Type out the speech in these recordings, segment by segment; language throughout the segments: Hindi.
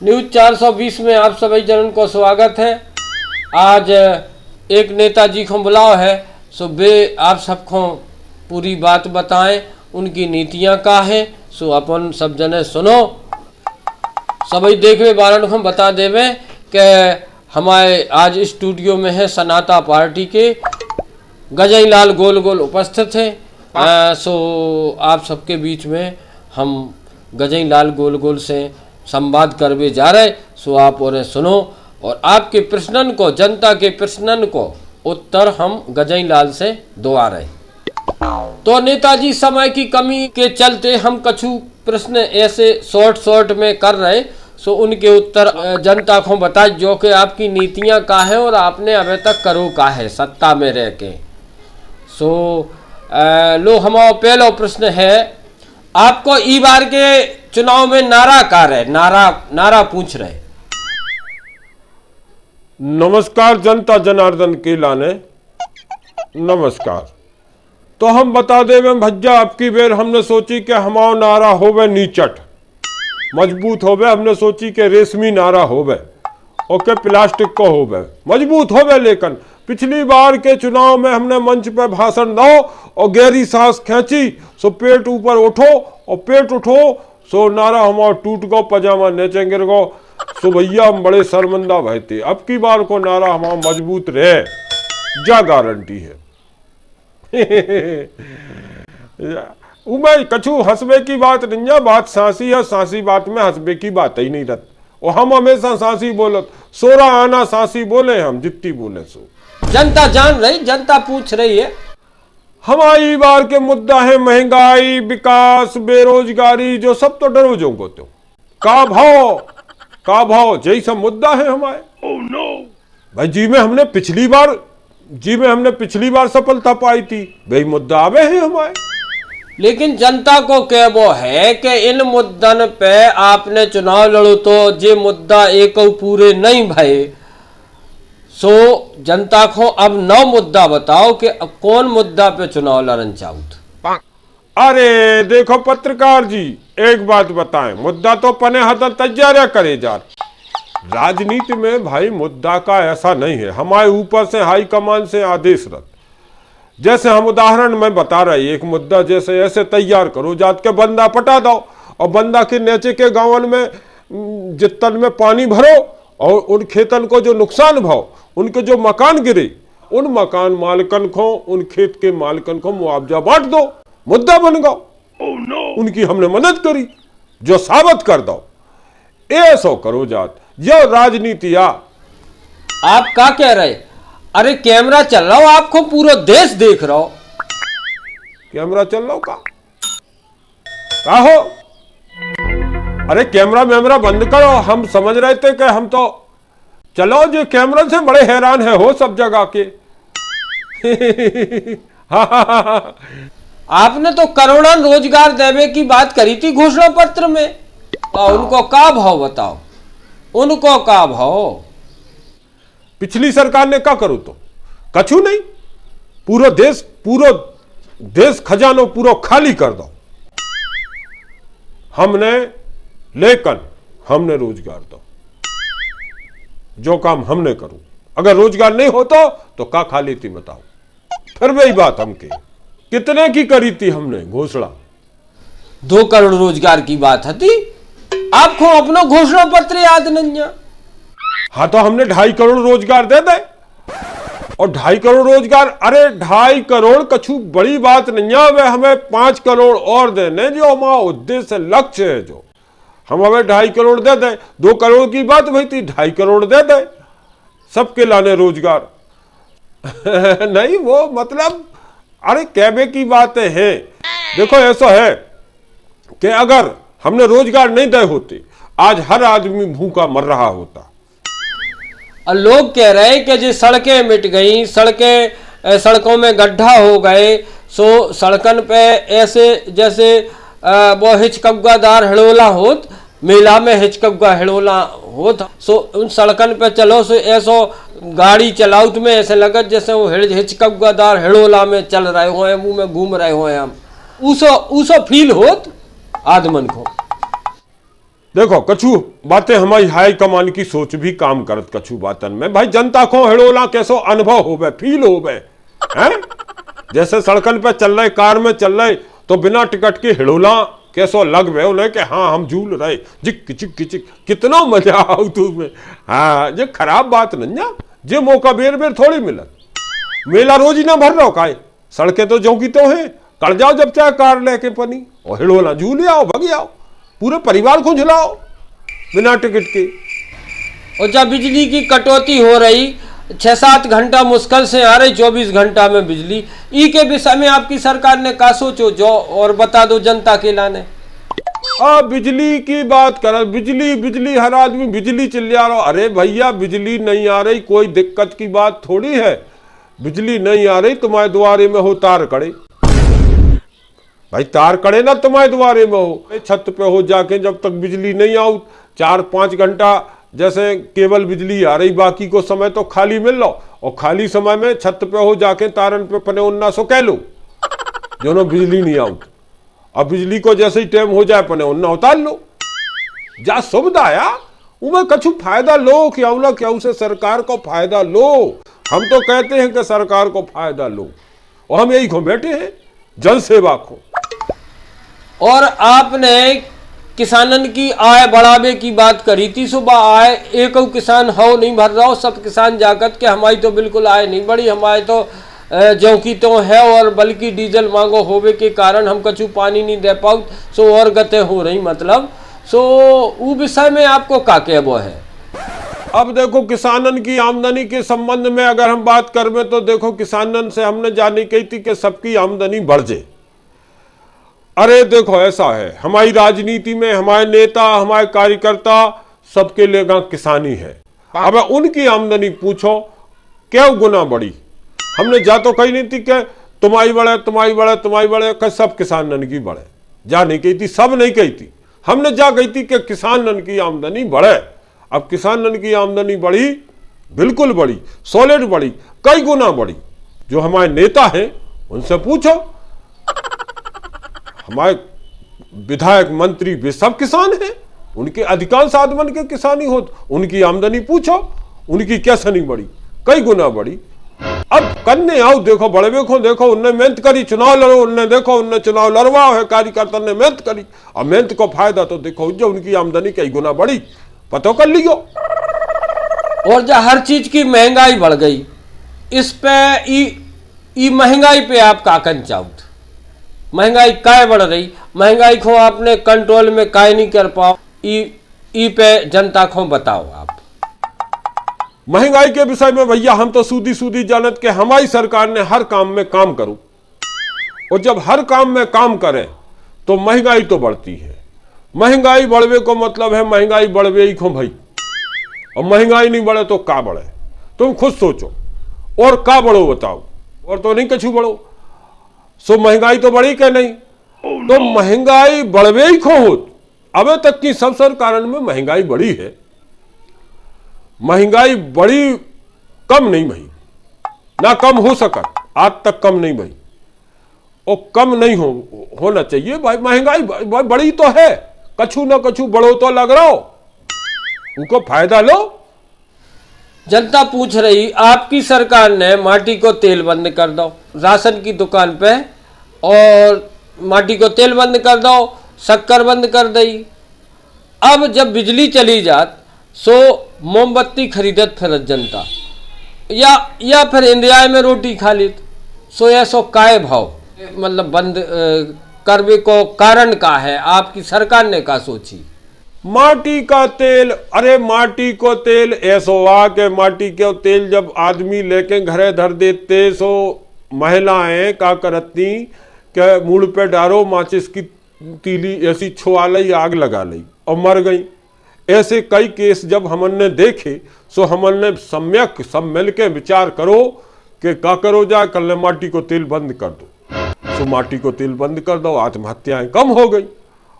न्यूज 420 में आप सभी जनन को स्वागत है। आज एक नेताजी को बुलाओ है, सो वे आप सबको पूरी बात बताएं, उनकी नीतियां का है, सो अपन सब जने सुनो। सभी देखवे बारन को बता देवे कि हमारे आज स्टूडियो में है सनाता पार्टी के गजई लाल गोल गोल उपस्थित है। सो आप सबके बीच में हम गजई लाल गोल गोल से संवाद करवे जा रहे, सो आप और सुनो और आपके प्रश्नन को, जनता के प्रश्नन को उत्तर हम गजई लाल से दुआ रहे। तो नेताजी समय की कमी के चलते हम कछु प्रश्न ऐसे शॉर्ट में कर रहे, सो उनके उत्तर जनता को बता जो कि आपकी नीतियां का है और आपने अभी तक करो का है सत्ता में रह के। सो लो हमारा पहला प्रश्न है, आपको ई बार के चुनाव में नारा कार है, नारा पूछ रहे। नमस्कार जनता जनार्दन के लाने नमस्कार। तो हम बता देवे भज्जा, आपकी बेर हमने सोची कि हमारा नारा होवे नीचट मजबूत होवे, हमने सोची कि रेशमी नारा होवे और के प्लास्टिक को होवे मजबूत होवे। लेकिन पिछली बार के चुनाव में हमने मंच पे भाषण दो और गहरी सांस खींची, सो पेट ऊपर उठो और पेट उठो, सो नारा हमारा टूट गो, पजामा नीचे गिर गो। सो भैया हम बड़े शर्मिंदा भय थे। अब की बार को नारा हमारा मजबूत रहे, जा गारंटी है। उमें कछु हंसबे की बात नहीं है, बात सांसी है, सांसी बात में हंसबे की बात ही नहीं रहती। और हम हमेशा सांसी बोलत, सोरा आना सांसी बोले, हम जितनी बोले सो। जनता जान रही, जनता पूछ रही है। हमारी बार के मुद्दा है महंगाई, विकास, बेरोजगारी, जो सब तो डरोजों को तो का भाव यही सब मुद्दा है हमारे। oh, no. भाई जी में हमने पिछली बार सफलता पाई थी, वही मुद्दा आवे है हमारे। लेकिन जनता को कहबो है कि इन मुद्दन पे आपने चुनाव लड़ो तो जे मुद्दा एक पूरे नहीं भये, सो जनता को अब 9 मुद्दा बताओ कि अब कौन मुद्दा पे चुनाव लड़न चाहूत। अरे देखो पत्रकार जी, एक बात बताएं, मुद्दा तो पने हता तैयार करे जा। राजनीति में भाई मुद्दा का ऐसा नहीं है, हमारे ऊपर से हाई कमान से आदेश रख। जैसे हम उदाहरण में बता रहे, एक मुद्दा जैसे ऐसे तैयार करो जात के बंदा पटा दो और बंदा के नीचे के गांवन में जितन में पानी भरो और उन खेतन को जो नुकसान भाव, उनके जो मकान गिरे, उन मकान मालकन को, उन खेत के मालकन को मुआवजा बांट दो, मुद्दा बन गो। oh, no. उनकी हमने मदद करी, जो साबित कर दो। ऐसा करो जात, ये राजनीति। आप क्या कह रहे? अरे कैमरा चल रहा हो, आपको पूरा देश देख रहा हो। कैमरा चल रहा हो? अरे कैमरा बंद करो, हम समझ रहे थे कि हम तो चलो जो कैमरा से बड़े हैरान है हो सब जगह के। आपने तो करोड़ों रोजगार देवे की बात करी थी घोषणा पत्र में, और उनको का भाव बताओ, उनको का भाव? पिछली सरकार ने क्या करो तो कछु नहीं, पूरा देश खजानो पूरा खाली कर दो। हमने रोजगार दो, जो काम हमने करूं। अगर रोजगार नहीं होता तो का खाली थी बताओ। फिर वही बात हमके कितने की करी थी हमने घोषणा? 2 करोड़ रोजगार की बात थी। आपको अपना घोषणा पत्र याद नहीं है? हाँ तो हमने 2.5 करोड़ रोजगार दे दे। और 2.5 करोड़ रोजगार, अरे 2.5 करोड़ कछु बड़ी बात नहीं है। वे हमें 5 करोड़ और देने, जो हमारा उद्देश्य लक्ष्य है, जो हम हमें 2.5 करोड़ दे दे। 2 करोड़ की बात हुई थी, 2.5 करोड़ दे दे, सबके लाने रोजगार। नहीं वो मतलब, अरे कहने की बात है। देखो ऐसा है कि अगर हमने रोजगार नहीं दे होते, आज हर आदमी भूखा मर रहा होता। और लोग कह रहे हैं कि जो सड़कें मिट गई, सड़कों में गड्ढा हो गए, सो सड़कन पे ऐसे जैसे वो हिचकग्गादार हिड़ोला होत, मेला में हिचकग्गा हिड़ोला होत, सो उन सड़कन पे चलो, सो ऐसो गाड़ी चलाओ तुम्हें ऐसे लगत जैसे वो हिचकग्गादार हिड़ोला में चल रहे हो, मुंह में घूम रहे हो हम। उसो फील होत आदमन को। देखो कछु बातें हमारी हाई कमान की सोच भी काम करत कछु बातन में भाई जनता को हिड़ोला कैसो अनुभव होवे फील होवे हैं। जैसे सड़कन पे चल रहे कार में चल रहे तो बिना टिकट के हिड़ोला कैसो लग गए उन्हें कि हाँ हम झूल रहे जिक चिक चिक कितना मजा आओ तुम्हें। हाँ ये खराब बात नहीं ना, जे मौका बेर बेर थोड़ी मिलत। मेला रोज ही ना भर रहो काहे, सड़कें तो जो की तो है, कर जाओ जब चाहे कार लेके पनी और हिड़ोला झूले आओ भग आओ, पूरे परिवार को झुलाओ बिना टिकट के। और जब बिजली की कटौती हो रही 6-7 घंटा मुश्किल से आ रही 24 घंटा में बिजली, ई के विषय में आपकी सरकार ने का सोचो जो और बता दो जनता के लाने। बिजली की बात कर, बिजली बिजली हर आदमी बिजली चिल्ला रहा। अरे भैया बिजली नहीं आ रही कोई दिक्कत की बात थोड़ी है, बिजली नहीं आ रही तुम्हारे द्वारे में हो तार कड़े, भाई तार कड़े ना तुम्हारे द्वारे में हो, छत पे हो जाके जब तक बिजली नहीं आओ 4-5 घंटा जैसे केवल बिजली आ रही, बाकी को समय तो खाली मिल लो और खाली समय में छत पे हो जाके तारन पे पने उन्ना सो कह लो जो ना बिजली नहीं आओ। अब बिजली को जैसे ही टाइम हो जाए पने उन्ना उतार लो, जा सुविधा या उमें कछु फायदा लो क्या उसे सरकार को फायदा लो। हम तो कहते हैं कि सरकार को फायदा लो और हम यही को बैठे हैं जन सेवा को। और आपने किसानन की आय बढ़ावे की बात करी थी, सुबह आय एक किसान हो नहीं भर रहा हो, सब किसान जागत के हमारी तो बिल्कुल आय नहीं बढ़ी, हमारे तो जो की तो है और बल्कि डीजल मांगो होवे के कारण हम कछु पानी नहीं दे पाऊ, सो और गते हो रही मतलब सो वो विषय में आपको का कहबो है। अब देखो किसानन की आमदनी के संबंध में अगर हम बात करें तो देखो किसानन से हमने जानी कही थी कि सबकी आमदनी बढ़ जाए। अरे देखो ऐसा है हमारी राजनीति में हमारे नेता हमारे कार्यकर्ता सबके लिए किसानी है। अब उनकी आमदनी पूछो क्या गुना बढ़ी, हमने जा तो कही नहीं थी कि तुम्हारी बढ़े तुम्हारी बढ़े तुम्हारी बढ़े, सब किसानन की बढ़े, जा नहीं कही थी, सब नहीं कही थी, हमने जा कही थी कि किसानन की आमदनी बढ़े। अब किसानन की आमदनी बढ़ी, बिल्कुल बढ़ी, सॉलिड बढ़ी, कई गुना बढ़ी। जो हमारे नेता हैं उनसे पूछो, हमारे विधायक मंत्री वे सब किसान हैं, उनके अधिकांश आदमन के किसानी हो, उनकी आमदनी पूछो उनकी कैसे नहीं बढ़ी, कई गुना बढ़ी। अब करने आओ देखो बड़े देखो देखो उनने मेहनत करी, चुनाव लड़ो, उनने देखो उनने चुनाव लड़वाओ है, कार्यकर्ता ने मेहनत करी और मेहनत को फायदा तो देखो जो उनकी आमदनी कई गुना बढ़ी, पता कर लियो। और जो हर चीज की महंगाई बढ़ गई, इस पे ई महंगाई पे आप का कन चाहो, महंगाई काय बढ़ रही, महंगाई को आपने कंट्रोल में काय नहीं कर पाओ, ई पे जनता को बताओ आप। महंगाई के विषय में भैया हम तो सूदी जानत के हमारी सरकार ने हर काम में काम करूं, और जब हर काम में काम करें तो महंगाई तो बढ़ती है। महंगाई बढ़वे को मतलब है महंगाई बढ़वे ही को भाई, और महंगाई नहीं बढ़े तो का बढ़े, तुम खुद सोचो और का बढ़ो बताओ, और तो नहीं कछु बढ़ो। सो महंगाई तो बढ़ी क्या नहीं, तो महंगाई बढ़वे ही खो हो। अब तक की सब सरकारों में महंगाई बढ़ी है, महंगाई बड़ी कम नहीं भई, ना कम हो सका, आज तक कम नहीं भई, और कम नहीं होना चाहिए भाई। महंगाई बड़ी तो है, कछु ना कछु बढ़ो तो लग रहा हो, उनको फायदा लो। जनता पूछ रही आपकी सरकार ने माटी को तेल बंद कर दो राशन की दुकान पे, और माटी को तेल बंद कर दो, शक्कर बंद कर दी। अब जब बिजली चली जात सो मोमबत्ती खरीदत फिरत जनता, या फिर इंडिया में रोटी खा ली, सो ऐसो काय भाव मतलब बंद करने को कारण का है, आपकी सरकार ने का सोची। माटी का तेल, अरे माटी को तेल ऐसो आ के माटी के तेल जब आदमी लेके घरे धर देते, सो महिलाएं का करती के मुड़ पे डारो माचिस की तीली ऐसी छुआ ली, आग लगा ली और मर गई। ऐसे कई केस जब हमने देखे, सो हमने सम्यक सब मिल के विचार करो कि का करो जाए, कल माटी को तेल बंद कर दो। सो माटी को तेल बंद कर दो, आत्महत्याएं कम हो गई।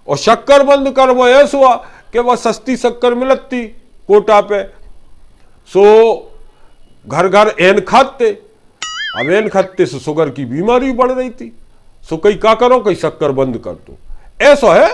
और शक्कर बंद कर, वो ऐसा हुआ कि वह सस्ती शक्कर मिलती कोटा पे, सो घर घर एन खाते, अब एन खाते से शुगर की बीमारी बढ़ रही थी। सो कई का करो, कई शक्कर बंद कर दो। ऐसा है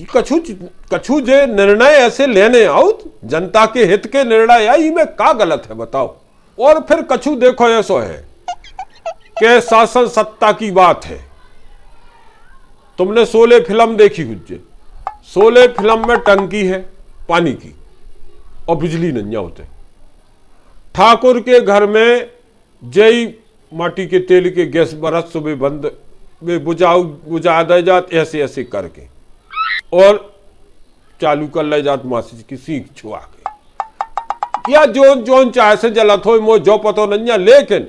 कछु कछु जे निर्णय ऐसे लेने आओ जनता के हित के निर्णय आई में का गलत है बताओ। और फिर कछु देखो ऐसो है कि शासन सत्ता की बात है। तुमने शोले फिल्म देखी गुज्जे, शोले फिल्म में टंकी है पानी की और बिजली नहीं होते। ठाकुर के घर में जय माटी के तेल के गैस बरस सुबह बंद वे बुझा दे जात ऐसे ऐसे करके और चालू कर ले जात मासी की सीख छुआ के या जोन जोन चाहे से जलत हो मो जो पतो नहीं। लेकिन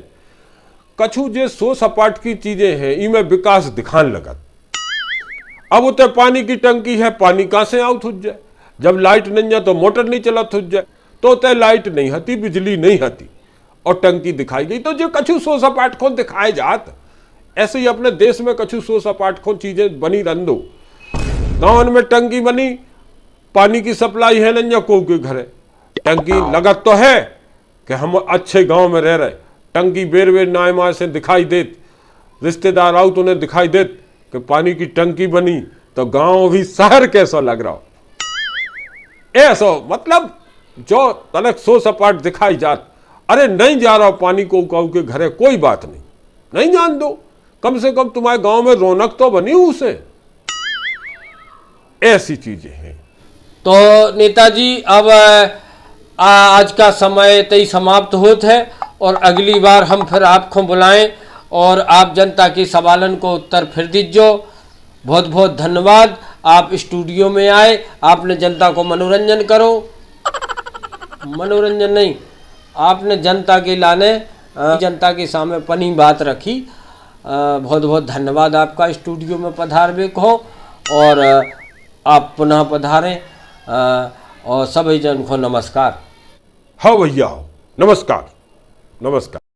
कछु जे सो सपाट की चीजें हैं इनमें विकास दिखाने लगत। अब उते पानी की टंकी है, पानी कहां से आउट हो जाए। जब लाइट नहीं है तो मोटर नहीं चलत हो जाए, तो उते लाइट नहीं हती, बिजली नहीं हती और टंकी दिखाई गई। तो जो कछु सो सपाट को दिखाए जात, ऐसे ही अपने देश में कछु सो सपाट को चीजें बनी रंदो। गांव में टंकी बनी, पानी की सप्लाई है नहीं, को के घर टंकी लगत तो है कि हम अच्छे गांव में रह रहे। टंकी बेर बेर नाय माय से दिखाई देत, रिश्तेदार आओ तो उन्हें दिखाई देत कि पानी की टंकी बनी, तो गांव भी शहर कैसा लग रहा हो। ऐसा मतलब जो तलक सो सपाट दिखाई जात। अरे नहीं जा रहा पानी को काऊ के घरे, कोई बात नहीं, नहीं जान दो, कम से कम तुम्हारे गांव में रौनक तो बनी उसे। ऐसी चीजें हैं। तो नेताजी अब आज का समय तय समाप्त होत है और अगली बार हम फिर आपको बुलाएं और आप जनता के सवालन को उत्तर फिर दीजिए। बहुत बहुत धन्यवाद, आप स्टूडियो में आए, आपने जनता को मनोरंजन करो, मनोरंजन नहीं, आपने जनता के लाने जनता के सामने पनी बात रखी। बहुत बहुत धन्यवाद आपका स्टूडियो में पधारवे को, और आप पुनः पधारें और सभी जन को नमस्कार। हाँ भैया, नमस्कार नमस्कार।